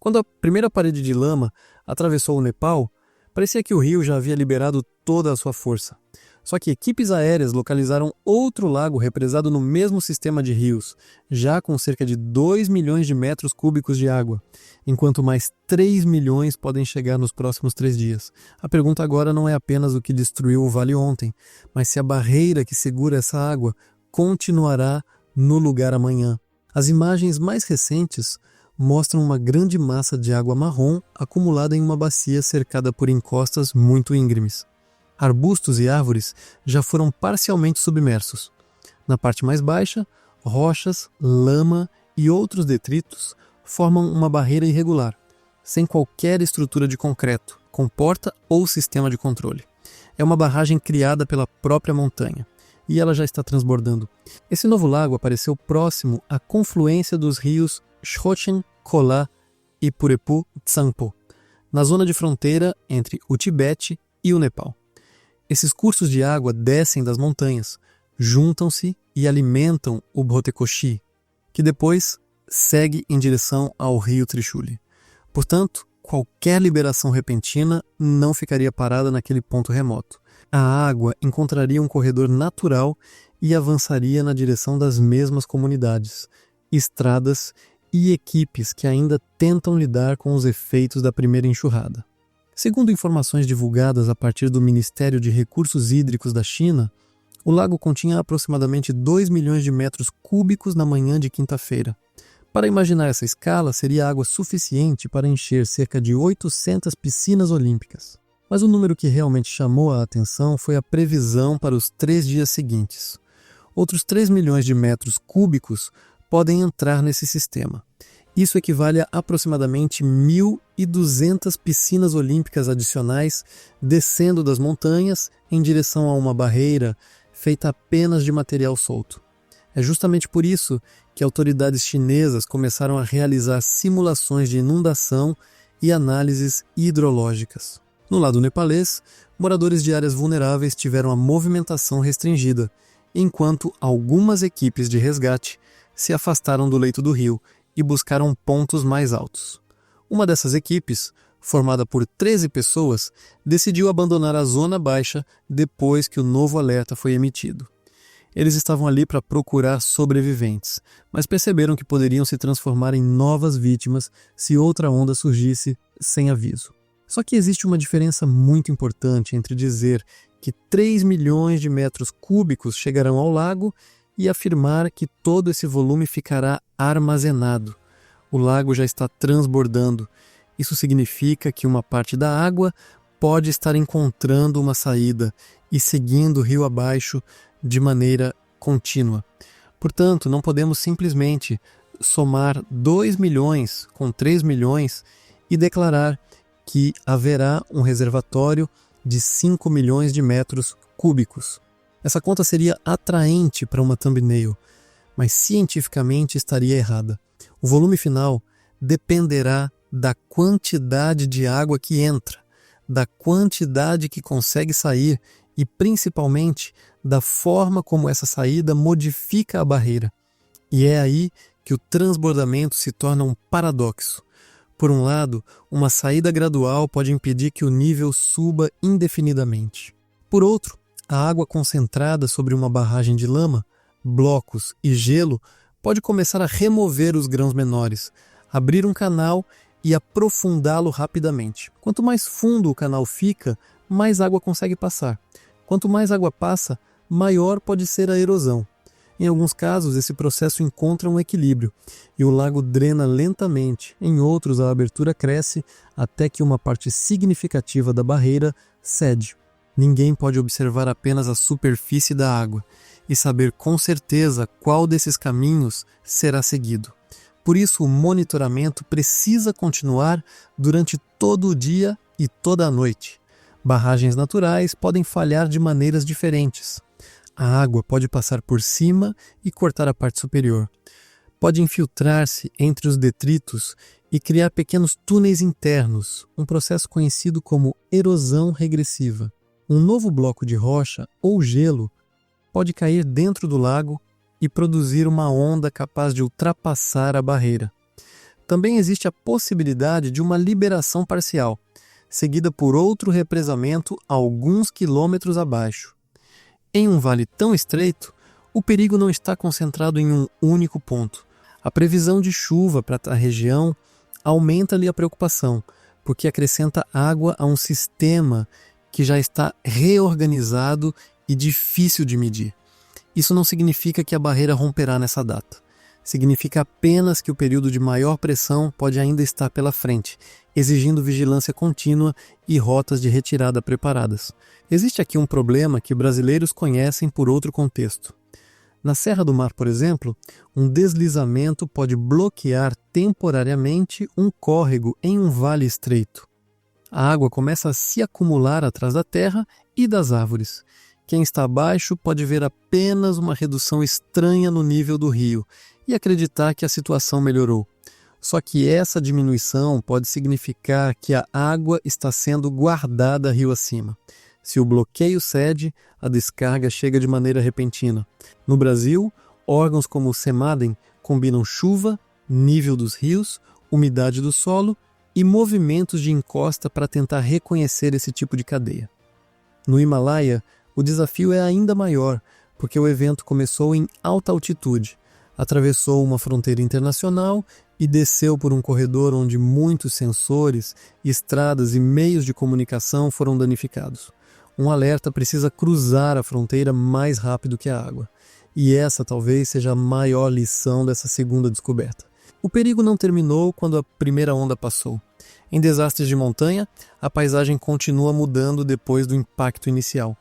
Quando a primeira parede de lama atravessou o Nepal, parecia que o rio já havia liberado toda a sua força. Só que equipes aéreas localizaram outro lago represado no mesmo sistema de rios, já com cerca de 2 milhões de metros cúbicos de água, enquanto mais 3 milhões podem chegar nos próximos 3 dias. A pergunta agora não é apenas o que destruiu o vale ontem, mas se a barreira que segura essa água continuará no lugar amanhã. As imagens mais recentes mostram uma grande massa de água marrom acumulada em uma bacia cercada por encostas muito íngremes. Arbustos e árvores já foram parcialmente submersos. Na parte mais baixa, rochas, lama e outros detritos formam uma barreira irregular, sem qualquer estrutura de concreto, comporta ou sistema de controle. É uma barragem criada pela própria montanha, e ela já está transbordando. Esse novo lago apareceu próximo à confluência dos rios Shkochen, Kola e Purepu Tsangpo, na zona de fronteira entre o Tibete e o Nepal. Esses cursos de água descem das montanhas, juntam-se e alimentam o Bhotekoshi, que depois segue em direção ao rio Trishuli. Portanto, qualquer liberação repentina não ficaria parada naquele ponto remoto. A água encontraria um corredor natural e avançaria na direção das mesmas comunidades, estradas e equipes que ainda tentam lidar com os efeitos da primeira enxurrada. Segundo informações divulgadas a partir do Ministério de Recursos Hídricos da China, o lago continha aproximadamente 2 milhões de metros cúbicos na manhã de quinta-feira. Para imaginar essa escala, seria água suficiente para encher cerca de 800 piscinas olímpicas. Mas o número que realmente chamou a atenção foi a previsão para os 3 dias seguintes. Outros 3 milhões de metros cúbicos podem entrar nesse sistema. Isso equivale a aproximadamente 1.200 piscinas olímpicas adicionais descendo das montanhas em direção a uma barreira feita apenas de material solto. É justamente por isso que autoridades chinesas começaram a realizar simulações de inundação e análises hidrológicas. No lado nepalês, moradores de áreas vulneráveis tiveram a movimentação restringida, enquanto algumas equipes de resgate se afastaram do leito do rio e buscaram pontos mais altos. Uma dessas equipes, formada por 13 pessoas, decidiu abandonar a zona baixa depois que o novo alerta foi emitido. Eles estavam ali para procurar sobreviventes, mas perceberam que poderiam se transformar em novas vítimas se outra onda surgisse sem aviso. Só que existe uma diferença muito importante entre dizer que 3 milhões de metros cúbicos chegarão ao lago e afirmar que todo esse volume ficará armazenado. O lago já está transbordando. Isso significa que uma parte da água pode estar encontrando uma saída e seguindo o rio abaixo de maneira contínua. Portanto, não podemos simplesmente somar 2 milhões com 3 milhões e declarar que haverá um reservatório de 5 milhões de metros cúbicos. Essa conta seria atraente para uma thumbnail, mas cientificamente estaria errada. O volume final dependerá da quantidade de água que entra, da quantidade que consegue sair e, principalmente, da forma como essa saída modifica a barreira. E é aí que o transbordamento se torna um paradoxo. Por um lado, uma saída gradual pode impedir que o nível suba indefinidamente. Por outro, a água concentrada sobre uma barragem de lama, blocos e gelo pode começar a remover os grãos menores, abrir um canal e aprofundá-lo rapidamente. Quanto mais fundo o canal fica, mais água consegue passar. Quanto mais água passa, maior pode ser a erosão. Em alguns casos, esse processo encontra um equilíbrio e o lago drena lentamente. Em outros, a abertura cresce até que uma parte significativa da barreira cede. Ninguém pode observar apenas a superfície da água e saber com certeza qual desses caminhos será seguido. Por isso, o monitoramento precisa continuar durante todo o dia e toda a noite. Barragens naturais podem falhar de maneiras diferentes. A água pode passar por cima e cortar a parte superior. Pode infiltrar-se entre os detritos e criar pequenos túneis internos, um processo conhecido como erosão regressiva. Um novo bloco de rocha ou gelo pode cair dentro do lago e produzir uma onda capaz de ultrapassar a barreira. também existe a possibilidade de uma liberação parcial, seguida por outro represamento alguns quilômetros abaixo. Em um vale tão estreito, o perigo não está concentrado em um único ponto. A previsão de chuva para a região aumenta-lhe a preocupação, porque acrescenta água a um sistema que já está reorganizado e difícil de medir. Isso não significa que a barreira romperá nessa data. Significa apenas que o período de maior pressão pode ainda estar pela frente, exigindo vigilância contínua e rotas de retirada preparadas. Existe aqui um problema que brasileiros conhecem por outro contexto. Na Serra do Mar, por exemplo, um deslizamento pode bloquear temporariamente um córrego em um vale estreito. A água começa a se acumular atrás da terra e das árvores. Quem está abaixo pode ver apenas uma redução estranha no nível do rio e acreditar que a situação melhorou. Só que essa diminuição pode significar que a água está sendo guardada rio acima. Se o bloqueio cede, a descarga chega de maneira repentina. No Brasil, órgãos como o CEMADEM combinam chuva, nível dos rios, umidade do solo e movimentos de encosta para tentar reconhecer esse tipo de cadeia. No Himalaia, o desafio é ainda maior, porque o evento começou em alta altitude, atravessou uma fronteira internacional e desceu por um corredor onde muitos sensores, estradas e meios de comunicação foram danificados. Um alerta precisa cruzar a fronteira mais rápido que a água. E essa talvez seja a maior lição dessa segunda descoberta. O perigo não terminou quando a primeira onda passou. Em desastres de montanha, a paisagem continua mudando depois do impacto inicial.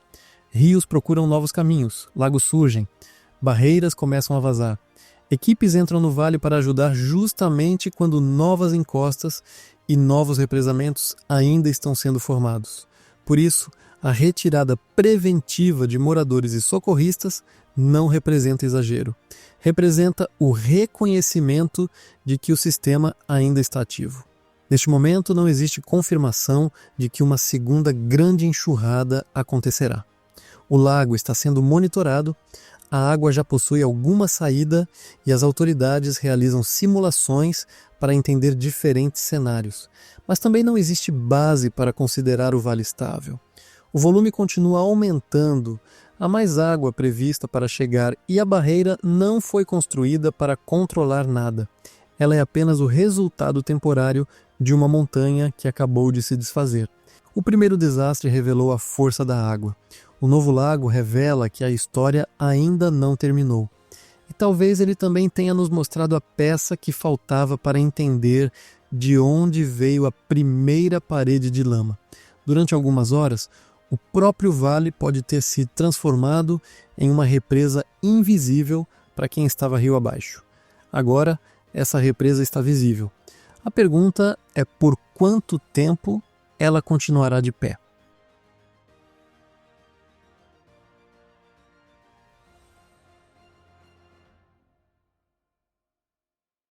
Rios procuram novos caminhos, lagos surgem, barreiras começam a vazar. Equipes entram no vale para ajudar justamente quando novas encostas e novos represamentos ainda estão sendo formados. Por isso, a retirada preventiva de moradores e socorristas não representa exagero. Representa o reconhecimento de que o sistema ainda está ativo. Neste momento, não existe confirmação de que uma segunda grande enxurrada acontecerá. O lago está sendo monitorado, a água já possui alguma saída e as autoridades realizam simulações para entender diferentes cenários. Mas também não existe base para considerar o vale estável. O volume continua aumentando, há mais água prevista para chegar e a barreira não foi construída para controlar nada. Ela é apenas o resultado temporário de uma montanha que acabou de se desfazer. O primeiro desastre revelou a força da água. O novo lago revela que a história ainda não terminou. E talvez ele também tenha nos mostrado a peça que faltava para entender de onde veio a primeira parede de lama. Durante algumas horas, o próprio vale pode ter se transformado em uma represa invisível para quem estava rio abaixo. Agora, essa represa está visível. A pergunta é por quanto tempo ela continuará de pé.